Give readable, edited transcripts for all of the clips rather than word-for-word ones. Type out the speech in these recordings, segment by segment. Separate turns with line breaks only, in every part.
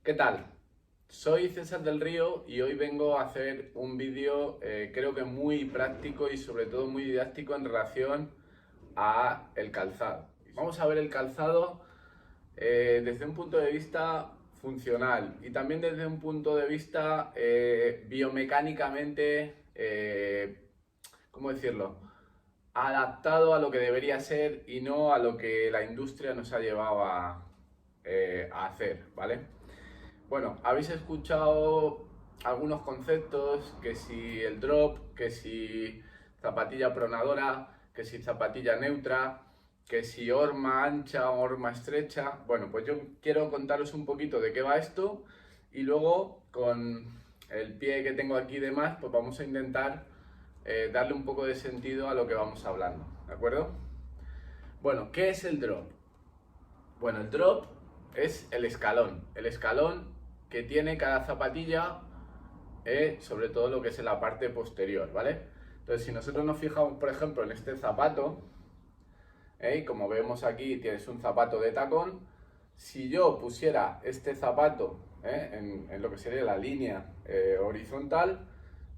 ¿Qué tal? Soy César del Río y hoy vengo a hacer un vídeo creo que muy práctico y sobre todo muy didáctico en relación a el calzado. Vamos a ver el calzado desde un punto de vista funcional y también desde un punto de vista biomecánicamente, ¿cómo decirlo? Adaptado a lo que debería ser y no a lo que la industria nos ha llevado a hacer, ¿vale? Bueno, habéis escuchado algunos conceptos, que si el drop, que si zapatilla pronadora, que si zapatilla neutra, que si horma ancha o horma estrecha. Bueno, pues yo quiero contaros un poquito de qué va esto y luego con el pie que tengo aquí y demás, pues vamos a intentar darle un poco de sentido a lo que vamos hablando, ¿de acuerdo? Bueno, ¿qué es el drop? Bueno, el drop es el escalón que tiene cada zapatilla, sobre todo lo que es en la parte posterior, ¿vale? Entonces, si nosotros nos fijamos, por ejemplo, en este zapato, como vemos aquí, tienes un zapato de tacón. Si yo pusiera este zapato en lo que sería la línea horizontal,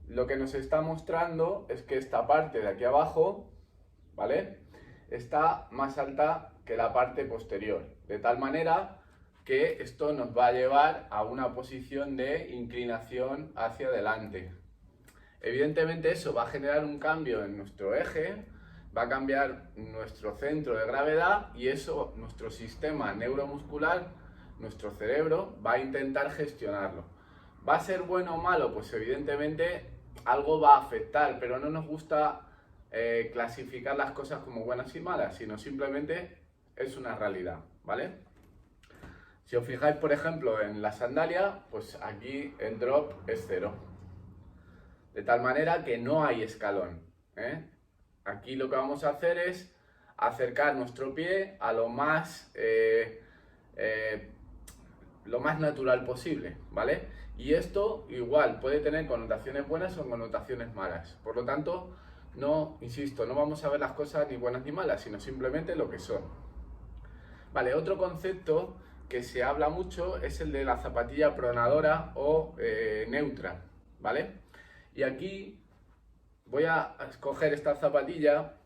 lo que nos está mostrando es que esta parte de aquí abajo, ¿vale?, está más alta que la parte posterior, de tal manera que esto nos va a llevar a una posición de inclinación hacia adelante. Evidentemente eso va a generar un cambio en nuestro eje, va a cambiar nuestro centro de gravedad y eso nuestro sistema neuromuscular, nuestro cerebro, va a intentar gestionarlo. ¿Va a ser bueno o malo? Pues evidentemente algo va a afectar, pero no nos gusta clasificar las cosas como buenas y malas, sino simplemente es una realidad, ¿vale? Si os fijáis, por ejemplo, en la sandalia, pues aquí el drop es 0. De tal manera que no hay escalón, ¿eh? Aquí lo que vamos a hacer es acercar nuestro pie a lo más natural posible, ¿vale? Y esto igual puede tener connotaciones buenas o connotaciones malas. Por lo tanto, no, insisto, no vamos a ver las cosas ni buenas ni malas, sino simplemente lo que son. Vale, otro concepto que se habla mucho es el de la zapatilla pronadora o neutra, ¿vale? Y aquí voy a escoger esta zapatilla,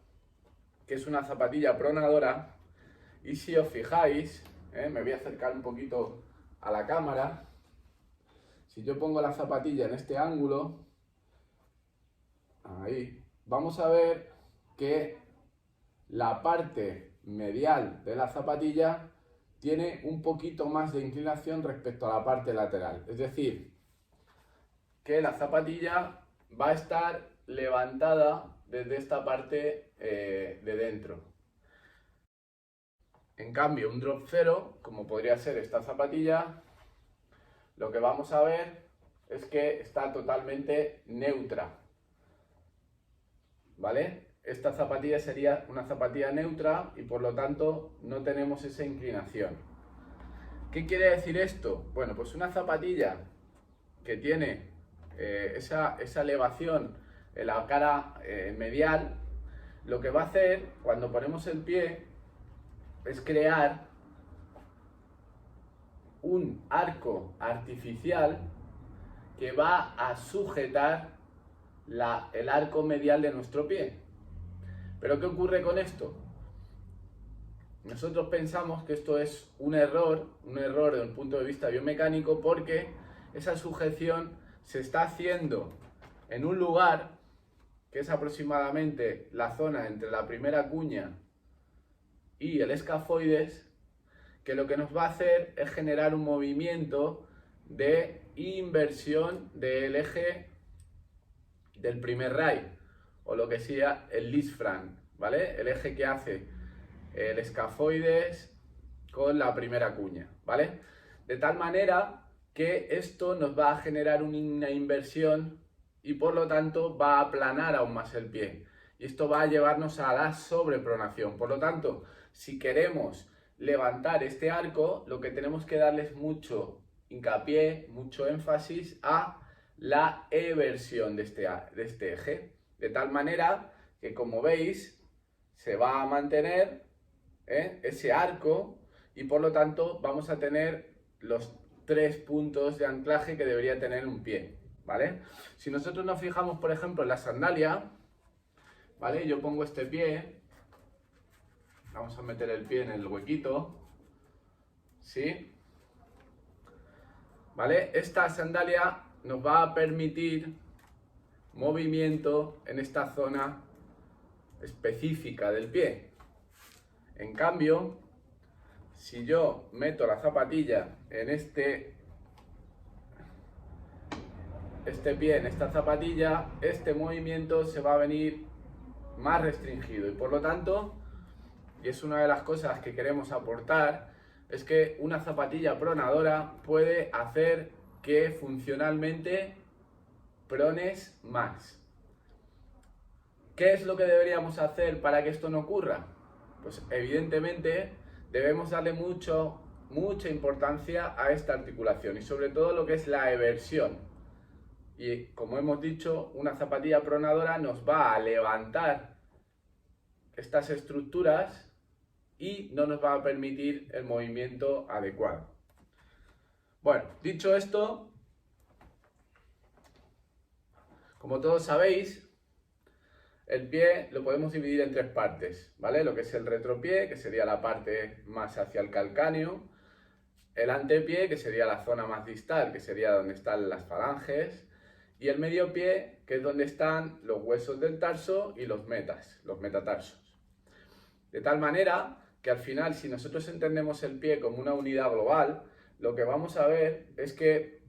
que es una zapatilla pronadora, y si os fijáis, me voy a acercar un poquito a la cámara. Si yo pongo la zapatilla en este ángulo, ahí, vamos a ver que la parte medial de la zapatilla tiene un poquito más de inclinación respecto a la parte lateral. Es decir, que la zapatilla va a estar levantada desde esta parte de dentro. En cambio, un drop 0, como podría ser esta zapatilla, lo que vamos a ver es que está totalmente neutra, ¿vale? Esta zapatilla sería una zapatilla neutra y por lo tanto no tenemos esa inclinación. ¿Qué quiere decir esto? Bueno, pues una zapatilla que tiene esa elevación en la cara medial, lo que va a hacer cuando ponemos el pie es crear un arco artificial que va a sujetar el arco medial de nuestro pie. ¿Pero qué ocurre con esto? Nosotros pensamos que esto es un error desde el punto de vista biomecánico, porque esa sujeción se está haciendo en un lugar que es aproximadamente la zona entre la primera cuña y el escafoides, que lo que nos va a hacer es generar un movimiento de inversión del eje del primer RAI, o lo que sea el Lisfranc, ¿vale? El eje que hace el escafoides con la primera cuña, ¿vale? De tal manera que esto nos va a generar una inversión y por lo tanto va a aplanar aún más el pie. Y esto va a llevarnos a la sobrepronación. Por lo tanto, si queremos levantar este arco, lo que tenemos que darle es mucho hincapié, mucho énfasis a la eversión de este eje. De tal manera que, como veis, se va a mantener ese arco y por lo tanto vamos a tener 3 puntos de anclaje que debería tener un pie, ¿vale? Si nosotros nos fijamos, por ejemplo, en la sandalia, ¿vale? Yo pongo este pie, vamos a meter el pie en el huequito, ¿sí? ¿Vale? Esta sandalia nos va a permitir movimiento en esta zona específica del pie. En cambio, si yo meto la zapatilla en este pie en esta zapatilla, este movimiento se va a venir más restringido y por lo tanto, y es una de las cosas que queremos aportar, es que una zapatilla pronadora puede hacer que funcionalmente prones más. ¿Qué es lo que deberíamos hacer para que esto no ocurra? Pues evidentemente debemos darle mucha importancia a esta articulación y sobre todo lo que es la eversión. Y como hemos dicho, una zapatilla pronadora nos va a levantar estas estructuras y no nos va a permitir el movimiento adecuado. Bueno, dicho esto, como todos sabéis, el pie lo podemos dividir en 3 partes, ¿vale? Lo que es el retropié, que sería la parte más hacia el calcáneo, el antepié, que sería la zona más distal, que sería donde están las falanges, y el medio pie, que es donde están los huesos del tarso y los metatarsos. De tal manera que al final, si nosotros entendemos el pie como una unidad global, lo que vamos a ver es que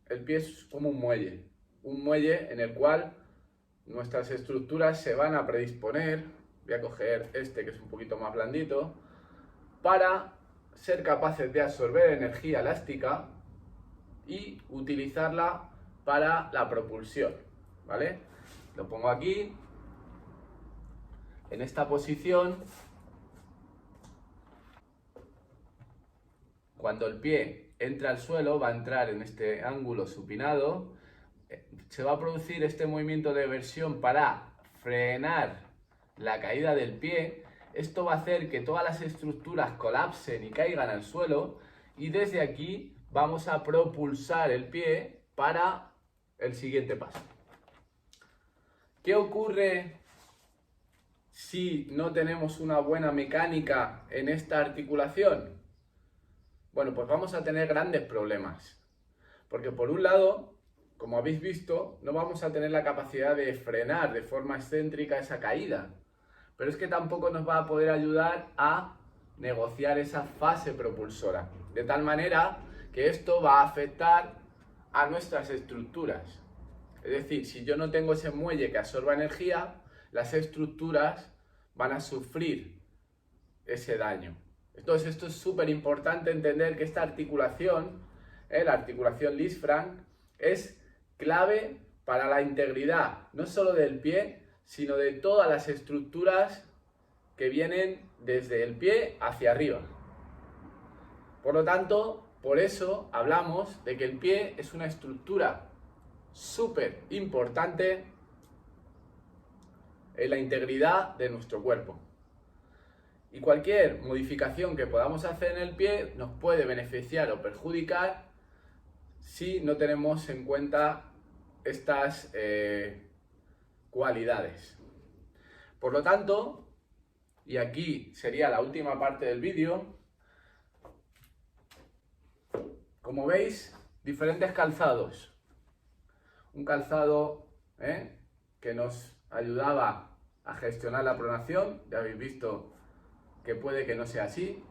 el pie es como un muelle en el cual nuestras estructuras se van a predisponer, voy a coger este que es un poquito más blandito, para ser capaces de absorber energía elástica y utilizarla para la propulsión, ¿vale? Lo pongo aquí, en esta posición. Cuando el pie entra al suelo, va a entrar en este ángulo supinado, se va a producir este movimiento de eversión para frenar la caída del pie. Esto va a hacer que todas las estructuras colapsen y caigan al suelo y desde aquí vamos a propulsar el pie para el siguiente paso. ¿Qué ocurre si no tenemos una buena mecánica en esta articulación? Bueno, pues vamos a tener grandes problemas, porque por un lado, como habéis visto, no vamos a tener la capacidad de frenar de forma excéntrica esa caída, pero es que tampoco nos va a poder ayudar a negociar esa fase propulsora, de tal manera que esto va a afectar a nuestras estructuras. Es decir, si yo no tengo ese muelle que absorba energía, las estructuras van a sufrir ese daño. Entonces esto es súper importante entender que esta articulación, la articulación Lisfranc, es clave para la integridad, no solo del pie, sino de todas las estructuras que vienen desde el pie hacia arriba. Por lo tanto, por eso hablamos de que el pie es una estructura súper importante en la integridad de nuestro cuerpo. Y cualquier modificación que podamos hacer en el pie nos puede beneficiar o perjudicar si no tenemos en cuenta estas cualidades. Por lo tanto, y aquí sería la última parte del vídeo, como veis, diferentes calzados. Un calzado que nos ayudaba a gestionar la pronación, ya habéis visto que puede que no sea así.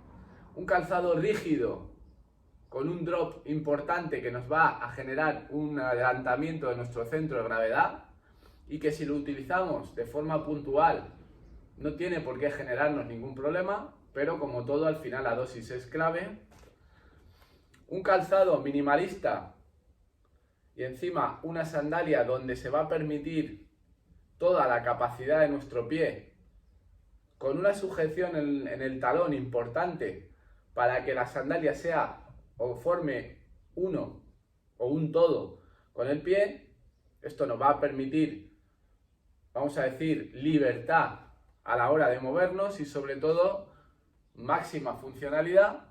Un calzado rígido con un drop importante que nos va a generar un adelantamiento de nuestro centro de gravedad y que si lo utilizamos de forma puntual no tiene por qué generarnos ningún problema, pero como todo al final la dosis es clave. Un calzado minimalista y encima una sandalia donde se va a permitir toda la capacidad de nuestro pie con una sujeción en el talón importante para que la sandalia sea o forme uno o un todo con el pie. Esto nos va a permitir, vamos a decir, libertad a la hora de movernos y sobre todo máxima funcionalidad.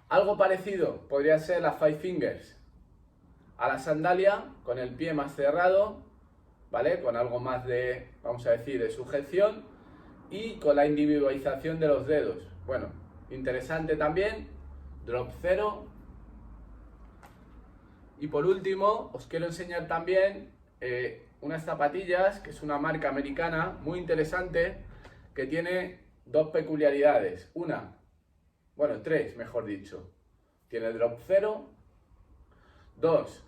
Algo parecido podría ser la Five Fingers a la sandalia, con el pie más cerrado, ¿vale? Con algo más de, vamos a decir, de sujeción y con la individualización de los dedos. Bueno, interesante también, drop 0. Y por último, os quiero enseñar también unas zapatillas, que es una marca americana muy interesante, que tiene dos peculiaridades. Tres, mejor dicho. Tiene drop 0. 2.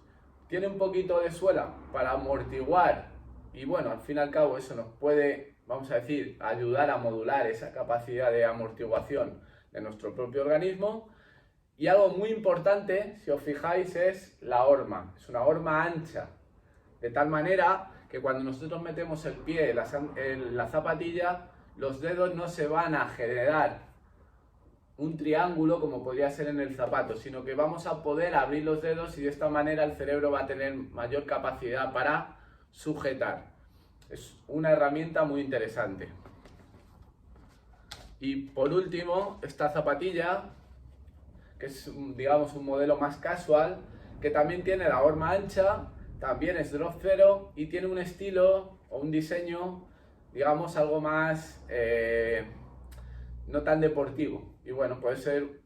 Tiene un poquito de suela para amortiguar y bueno, al fin y al cabo eso nos puede, vamos a decir, ayudar a modular esa capacidad de amortiguación de nuestro propio organismo. Y algo muy importante, si os fijáis, es la horma. Es una horma ancha, de tal manera que cuando nosotros metemos el pie en la zapatilla, los dedos no se van a generar un triángulo como podría ser en el zapato, sino que vamos a poder abrir los dedos y de esta manera el cerebro va a tener mayor capacidad para sujetar. Es una herramienta muy interesante. Y por último, esta zapatilla, que es, digamos, un modelo más casual, que también tiene la horma ancha, también es drop 0 y tiene un estilo o un diseño, digamos, algo más no tan deportivo. Y bueno, puede ser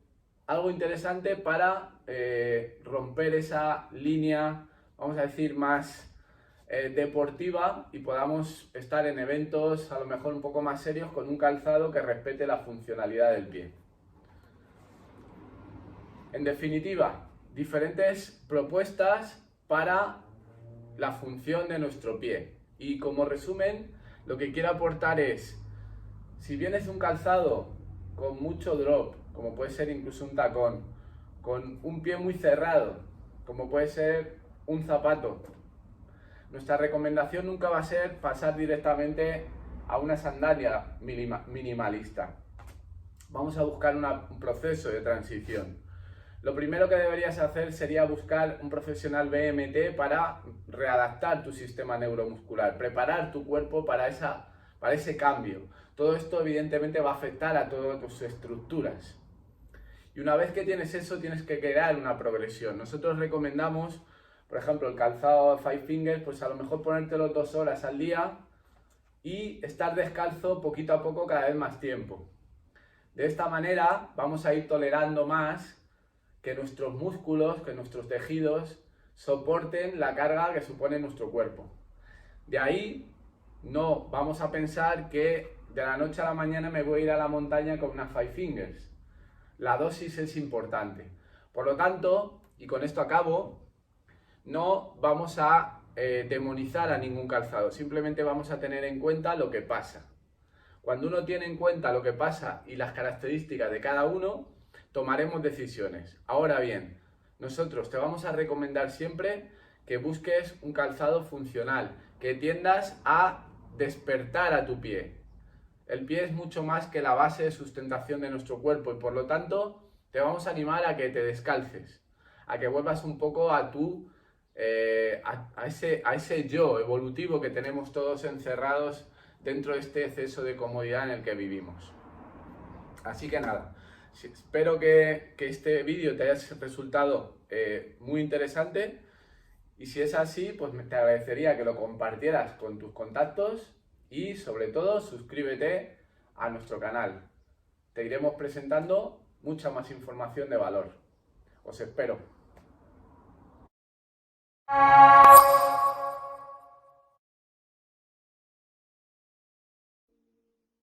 algo interesante para romper esa línea, vamos a decir, más deportiva y podamos estar en eventos a lo mejor un poco más serios con un calzado que respete la funcionalidad del pie. En definitiva, diferentes propuestas para la función de nuestro pie. Y como resumen, lo que quiero aportar es, si bien es un calzado con mucho drop, como puede ser incluso un tacón, con un pie muy cerrado, como puede ser un zapato, nuestra recomendación nunca va a ser pasar directamente a una sandalia minimalista. Vamos a buscar un proceso de transición. Lo primero que deberías hacer sería buscar un profesional BMT para readaptar tu sistema neuromuscular, preparar tu cuerpo para ese cambio. Todo esto evidentemente va a afectar a todas tus estructuras. Y una vez que tienes eso, tienes que crear una progresión. Nosotros recomendamos, por ejemplo, el calzado Five Fingers, pues a lo mejor ponértelo 2 horas al día y estar descalzo poquito a poco cada vez más tiempo. De esta manera vamos a ir tolerando más que nuestros músculos, que nuestros tejidos soporten la carga que supone nuestro cuerpo. De ahí no vamos a pensar que de la noche a la mañana me voy a ir a la montaña con unas Five Fingers. La dosis es importante. Por lo tanto, y con esto acabo, no vamos a demonizar a ningún calzado, simplemente vamos a tener en cuenta lo que pasa. Cuando uno tiene en cuenta lo que pasa y las características de cada uno, tomaremos decisiones. Ahora bien, nosotros te vamos a recomendar siempre que busques un calzado funcional, que tiendas a despertar a tu pie. El pie es mucho más que la base de sustentación de nuestro cuerpo y por lo tanto te vamos a animar a que te descalces, a que vuelvas un poco a ese yo evolutivo que tenemos todos encerrados dentro de este exceso de comodidad en el que vivimos. Así que nada, espero que este vídeo te haya resultado muy interesante y si es así, pues te agradecería que lo compartieras con tus contactos y sobre todo suscríbete a nuestro canal. Te iremos presentando mucha más información de valor. Os espero.